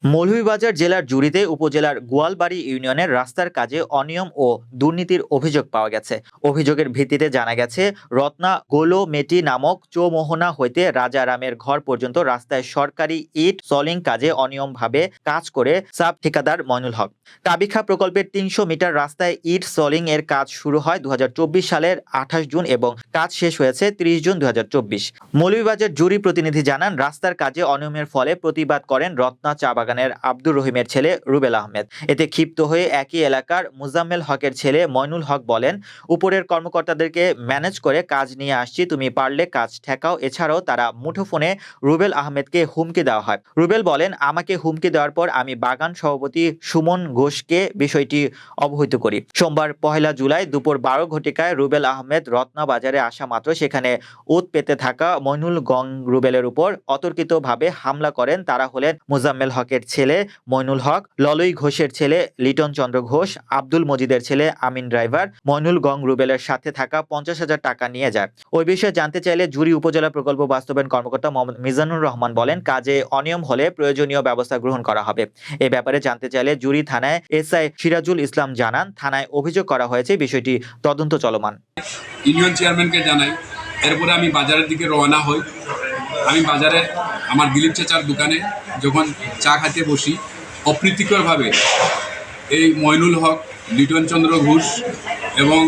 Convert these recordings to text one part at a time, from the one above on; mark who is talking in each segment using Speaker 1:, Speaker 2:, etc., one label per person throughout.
Speaker 1: মৌলভীবাজার জেলার জুড়ীতে উপজেলার গোয়ালবাড়ি ইউনিয়নের রাস্তার কাজে অনিয়ম ও দুর্নীতির অভিযোগ পাওয়া গেছে। অভিযোগের ভিত্তিতে জানা গেছে, রত্না গোলোমেটি নামক চৌমোহনা হইতে রাজারামের ঘর পর্যন্ত রাস্তায় সরকারি ইট সলিং কাজে অনিয়মভাবে কাজ করে সাব ঠিকাদার মইনুল হক। কাবিখা প্রকল্পের ৩০০ মিটার রাস্তায় ইট সলিং এর কাজ শুরু হয় ২০২৪ সালের ২৮ জুন এবং কাজ শেষ হয়েছে ৩০ জুন ২০২৪। মৌলভীবাজার জুরি প্রতিনিধি জানান, রাস্তার কাজে অনিয়মের ফলে প্রতিবাদ করেন রত্না চা বাগানের আব্দুর রহিমের ছেলে রুবেল আহমেদ। এতে ক্ষিপ্ত হয়ে একই এলাকার মুজাম্মেল হকের ছেলে মইনুল হক বলেন, উপরের কর্মকর্তাদেরকে ম্যানেজ করে কাজ নিয়ে আসছি, তুমি পারলে কাজ ঠেকাও। এছাড়াও তারা মুঠোফোনে রুবেল আহমেদকে হুমকি দেওয়া হয়। রুবেল বলেন, আমাকে হুমকি দেওয়ার পর আমি বাগান সভাপতি সুমন ঘোষকে বিষয়টি অবহিত করি। সোমবার ১ জুলাই দুপুর ১২ ঘটিকায় রুবেল আহমেদ রত্না বাজারে আসা মাত্র সেখানে ওত পেতে থাকা মইনুল গং রুবেলের উপর অতর্কিতভাবে হামলা করেন। তারা হলেন মুজাম্মেল হকের ছেলে মইনুল হক, ললই ঘোষের ছেলে লিটন চন্দ্র ঘোষ, আব্দুল মজিদের ছেলে আমিন ড্রাইভার। মইনুল গং রুবেলের সাথে থাকা ৫০,০০০ টাকা নিয়ে যায়। ওই বিষয়ে জানতে চাইলে জুরি উপজেলা প্রকল্প বাস্তবায়ন কর্মকর্তা মোহাম্মদ মিজানুর রহমান বলেন, কাজে অনিয়ম হলে প্রয়োজনীয় ব্যবস্থা গ্রহণ করা হবে। এ ব্যাপারে জানতে চাইলে জুরি থানায় এসআই সিরাজুল ইসলাম জানান, থানায় অভিযোগ করা হয়েছে, বিষয়টি তদন্ত চলমান।
Speaker 2: ইউনিয়ন চেয়ারম্যানকে জানাই, এরপরে আমি বাজারের দিকে রওনা হই। আমি বাজারে আমার দিলীপ চাচার দোকানে যখন চা খাইতে বসি, অপ্রীতিকরভাবে এই মইনুল হক, লিটন চন্দ্র ঘোষ এবং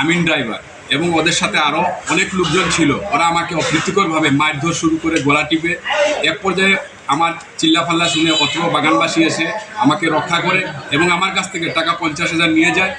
Speaker 2: আমিন ড্রাইভার এবং ওদের সাথে আরও অনেক লোকজন ছিল, ওরা আমাকে অপ্রীতিকরভাবে মারধর শুরু করে, গলা টিপে। এক পর্যায়ে আমার চিল্লাফাল্লা শুনে অত্র বাগানবাসী এসে আমাকে রক্ষা করে এবং আমার কাছ থেকে টাকা ৫০,০০০ নিয়ে যায়।